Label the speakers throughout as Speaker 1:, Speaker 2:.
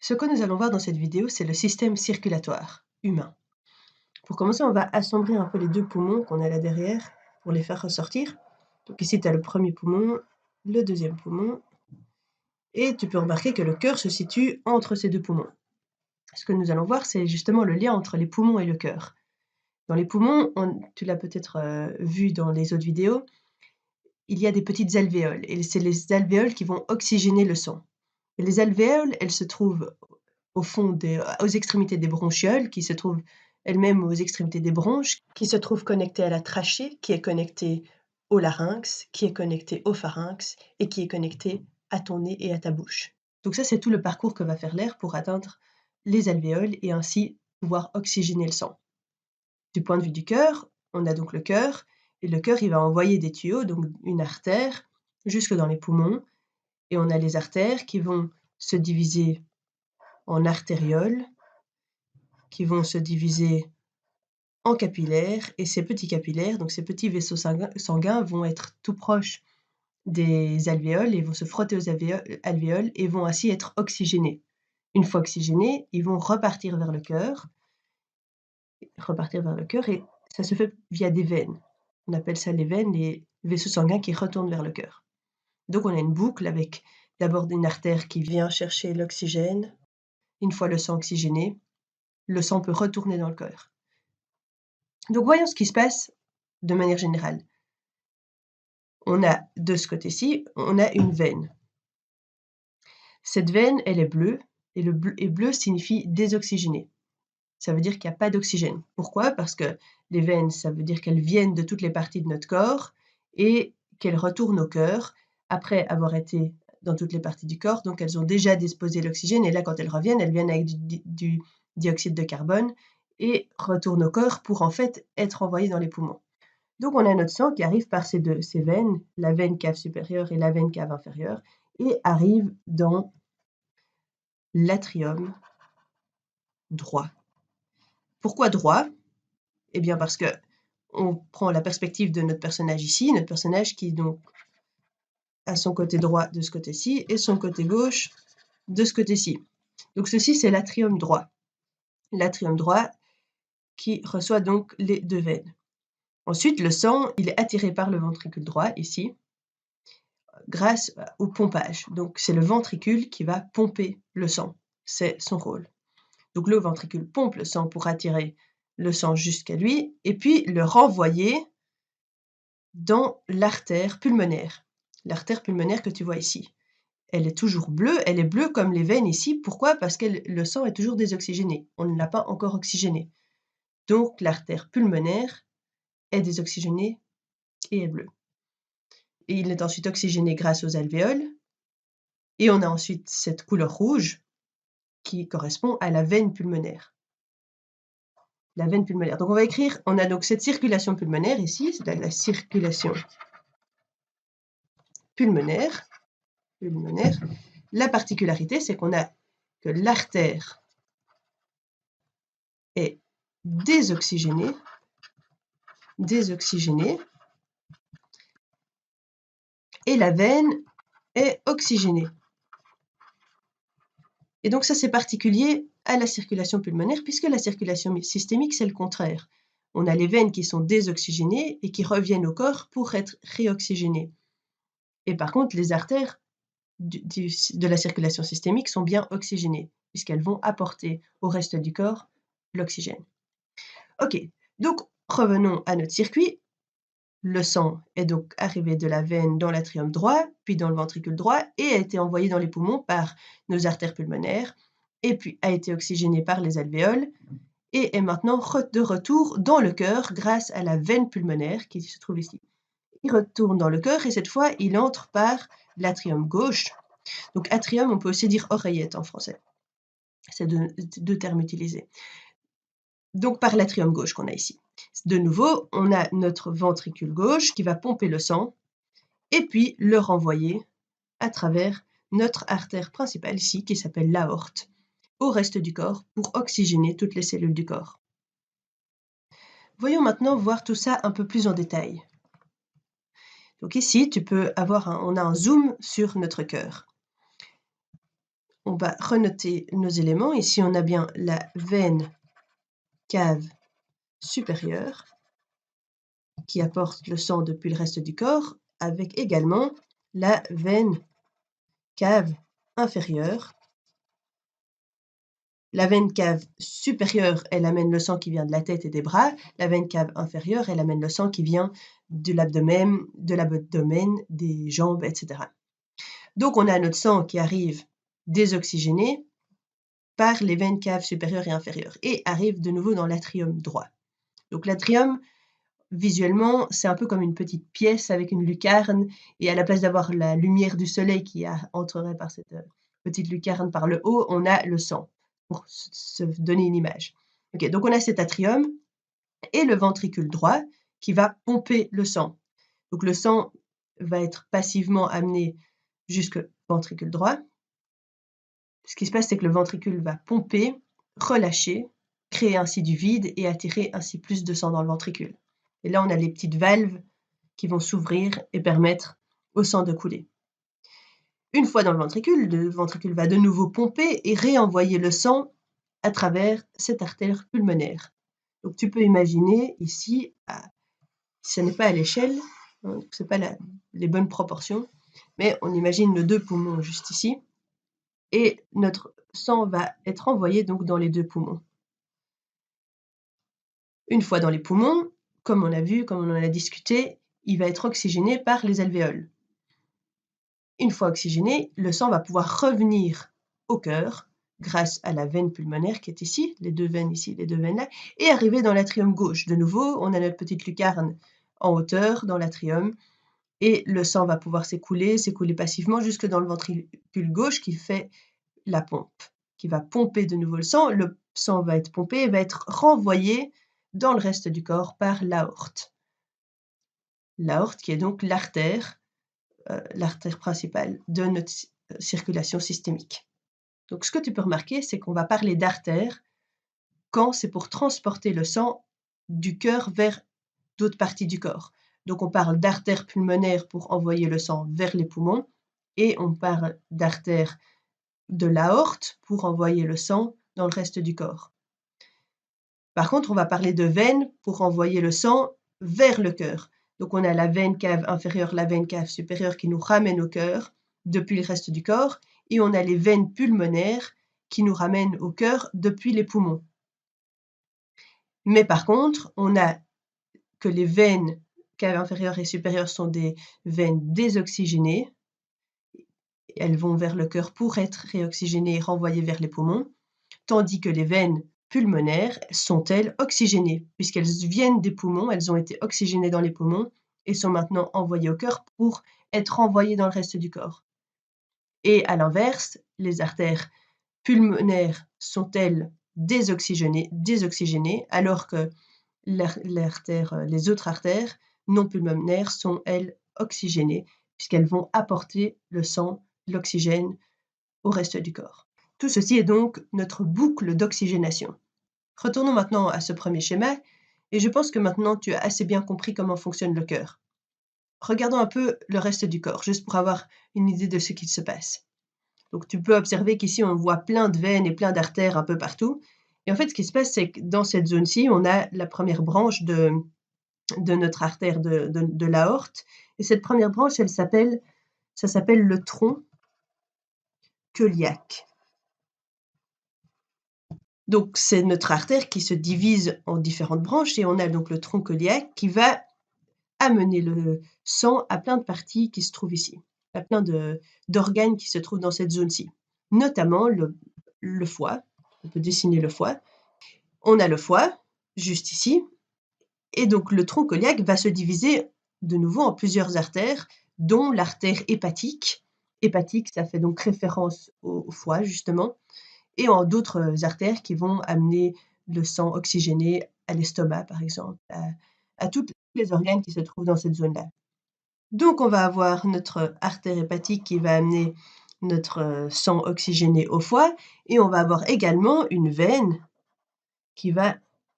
Speaker 1: Ce que nous allons voir dans cette vidéo, c'est le système circulatoire humain. Pour commencer, on va assombrir un peu les deux poumons qu'on a là derrière pour les faire ressortir. Donc ici, tu as le premier poumon, le deuxième poumon, et tu peux remarquer que le cœur se situe entre ces deux poumons. Ce que nous allons voir, c'est justement le lien entre les poumons et le cœur. Dans les poumons, tu l'as peut-être vu dans les autres vidéos, il y a des petites alvéoles, et c'est les alvéoles qui vont oxygéner le sang. Et les alvéoles, elles se trouvent au fond aux extrémités des bronchioles, qui se trouvent elles-mêmes aux extrémités des bronches, qui se trouvent connectées à la trachée, qui est connectée au larynx, qui est connectée au pharynx et qui est connectée à ton nez et à ta bouche. Donc ça, c'est tout le parcours que va faire l'air pour atteindre les alvéoles et ainsi pouvoir oxygéner le sang. Du point de vue du cœur, on a donc le cœur, et le cœur, il va envoyer des tuyaux, donc une artère, jusque dans les poumons, et on a les artères qui vont se diviser en artérioles, qui vont se diviser en capillaires, et ces petits capillaires, donc ces petits vaisseaux sanguins vont être tout proches des alvéoles et vont se frotter aux alvéoles et vont ainsi être oxygénés. Une fois oxygénés, ils vont repartir vers le cœur, et ça se fait via des veines. On appelle ça les veines, les vaisseaux sanguins qui retournent vers le cœur. Donc on a une boucle avec d'abord une artère qui vient chercher l'oxygène. Une fois le sang oxygéné, le sang peut retourner dans le cœur. Donc voyons ce qui se passe de manière générale. On a de ce côté-ci, on a une veine. Cette veine, elle est bleue, et bleu signifie désoxygéné. Ça veut dire qu'il n'y a pas d'oxygène. Pourquoi? Parce que les veines, ça veut dire qu'elles viennent de toutes les parties de notre corps et qu'elles retournent au cœur après avoir été dans toutes les parties du corps. Donc elles ont déjà disposé l'oxygène, et là, quand elles reviennent avec du dioxyde de carbone et retournent au corps pour en fait être envoyées dans les poumons. Donc on a notre sang qui arrive par ces veines, la veine cave supérieure et la veine cave inférieure, et arrive dans l'atrium droit. Pourquoi droit? Eh bien parce que on prend la perspective de notre personnage ici, notre personnage qui donc a son côté droit de ce côté-ci et son côté gauche de ce côté-ci. Donc ceci, c'est l'atrium droit. L'atrium droit qui reçoit donc les deux veines. Ensuite, le sang, il est attiré par le ventricule droit, ici, grâce au pompage. Donc c'est le ventricule qui va pomper le sang. C'est son rôle. Donc le ventricule pompe le sang pour attirer le sang jusqu'à lui et puis le renvoyer dans l'artère pulmonaire. L'artère pulmonaire que tu vois ici. Elle est toujours bleue, elle est bleue comme les veines ici. Pourquoi? Parce que le sang est toujours désoxygéné. On ne l'a pas encore oxygéné. Donc l'artère pulmonaire est désoxygénée et est bleue. Et il est ensuite oxygéné grâce aux alvéoles. Et on a ensuite cette couleur rouge qui correspond à la veine pulmonaire. La veine pulmonaire. Donc on va écrire, on a donc cette circulation pulmonaire ici, c'est la circulation pulmonaire. La particularité, c'est qu'on a que l'artère est désoxygénée, et la veine est oxygénée. Et donc ça, c'est particulier à la circulation pulmonaire, puisque la circulation systémique, c'est le contraire. On a les veines qui sont désoxygénées et qui reviennent au corps pour être réoxygénées. Et par contre, les artères de la circulation systémique sont bien oxygénées, puisqu'elles vont apporter au reste du corps l'oxygène. Ok, donc revenons à notre circuit. Le sang est donc arrivé de la veine dans l'atrium droit, puis dans le ventricule droit, et a été envoyé dans les poumons par nos artères pulmonaires, et puis a été oxygéné par les alvéoles, et est maintenant de retour dans le cœur grâce à la veine pulmonaire qui se trouve ici. Il retourne dans le cœur, et cette fois, il entre par l'atrium gauche. Donc atrium, on peut aussi dire oreillette en français. C'est deux termes utilisés. Donc par l'atrium gauche qu'on a ici. De nouveau, on a notre ventricule gauche qui va pomper le sang et puis le renvoyer à travers notre artère principale ici qui s'appelle l'aorte au reste du corps pour oxygéner toutes les cellules du corps. Voyons maintenant voir tout ça un peu plus en détail. Donc ici, on a un zoom sur notre cœur. on va renoter nos éléments. Ici, on a bien la veine cave supérieure qui apporte le sang depuis le reste du corps, avec également la veine cave inférieure. La veine cave supérieure, elle amène le sang qui vient de la tête et des bras. La veine cave inférieure, elle amène le sang qui vient de l'abdomen, des jambes, etc. Donc, on a notre sang qui arrive désoxygéné par les veines caves supérieures et inférieures et arrive de nouveau dans l'atrium droit. Donc, l'atrium, visuellement, c'est un peu comme une petite pièce avec une lucarne et à la place d'avoir la lumière du soleil qui entrerait par cette petite lucarne par le haut, on a le sang pour se donner une image. Ok, donc on a cet atrium et le ventricule droit qui va pomper le sang. Donc le sang va être passivement amené jusqu'au ventricule droit. Ce qui se passe, c'est que le ventricule va pomper, relâcher, créer ainsi du vide et attirer ainsi plus de sang dans le ventricule. Et là, on a les petites valves qui vont s'ouvrir et permettre au sang de couler. Une fois dans le ventricule va de nouveau pomper et réenvoyer le sang à travers cette artère pulmonaire. Donc tu peux imaginer ici, ce n'est pas à l'échelle, hein, ce n'est pas les bonnes proportions, mais on imagine nos deux poumons juste ici, et notre sang va être envoyé donc dans les deux poumons. Une fois dans les poumons, comme on a vu, comme on en a discuté, il va être oxygéné par les alvéoles. Une fois oxygéné, le sang va pouvoir revenir au cœur grâce à la veine pulmonaire qui est ici, les deux veines ici, les deux veines là, et arriver dans l'atrium gauche. De nouveau, on a notre petite lucarne en hauteur dans l'atrium et le sang va pouvoir s'écouler passivement jusque dans le ventricule gauche qui fait la pompe, qui va pomper de nouveau le sang. Le sang va être pompé et va être renvoyé dans le reste du corps par l'aorte. L'aorte qui est donc l'artère principale de notre circulation systémique. Donc, ce que tu peux remarquer, c'est qu'on va parler d'artère quand c'est pour transporter le sang du cœur vers d'autres parties du corps. Donc, on parle d'artère pulmonaire pour envoyer le sang vers les poumons et on parle d'artère de l'aorte pour envoyer le sang dans le reste du corps. Par contre, on va parler de veine pour envoyer le sang vers le cœur. Donc, on a la veine cave inférieure, la veine cave supérieure qui nous ramène au cœur depuis le reste du corps. Et on a les veines pulmonaires qui nous ramènent au cœur depuis les poumons. Mais par contre, on a que les veines cave inférieure et supérieure sont des veines désoxygénées. Elles vont vers le cœur pour être réoxygénées et renvoyées vers les poumons. Tandis que les veines pulmonaires sont-elles oxygénées, puisqu'elles viennent des poumons, elles ont été oxygénées dans les poumons et sont maintenant envoyées au cœur pour être envoyées dans le reste du corps. Et à l'inverse, les artères pulmonaires sont-elles désoxygénées, alors que les autres artères non pulmonaires sont, elles, oxygénées, puisqu'elles vont apporter le sang, l'oxygène au reste du corps. Tout ceci est donc notre boucle d'oxygénation. Retournons maintenant à ce premier schéma, et je pense que maintenant tu as assez bien compris comment fonctionne le cœur. Regardons un peu le reste du corps, juste pour avoir une idée de ce qui se passe. Donc tu peux observer qu'ici on voit plein de veines et plein d'artères un peu partout. Et en fait, ce qui se passe, c'est que dans cette zone-ci, on a la première branche de notre artère de l'aorte. Et cette première branche, ça s'appelle le tronc coeliaque. Donc, c'est notre artère qui se divise en différentes branches et on a donc le tronc coeliaque qui va amener le sang à plein de parties qui se trouvent ici, à plein d'organes qui se trouvent dans cette zone-ci, notamment le foie. On peut dessiner le foie. On a le foie, juste ici, et donc le tronc coeliaque va se diviser de nouveau en plusieurs artères, dont l'artère hépatique. Hépatique, ça fait donc référence au foie, justement, et en d'autres artères qui vont amener le sang oxygéné à l'estomac, par exemple, à tous les organes qui se trouvent dans cette zone-là. Donc, on va avoir notre artère hépatique qui va amener notre sang oxygéné au foie, et on va avoir également une veine qui va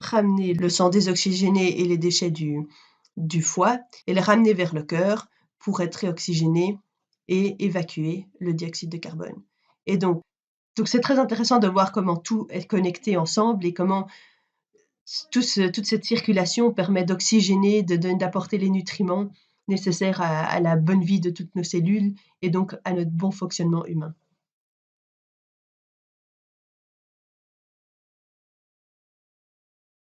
Speaker 1: ramener le sang désoxygéné et les déchets du foie et les ramener vers le cœur pour être réoxygéné et évacuer le dioxyde de carbone. Et donc, Donc c'est très intéressant de voir comment tout est connecté ensemble et comment toute cette circulation permet d'oxygéner, d'apporter les nutriments nécessaires à la bonne vie de toutes nos cellules et donc à notre bon fonctionnement humain.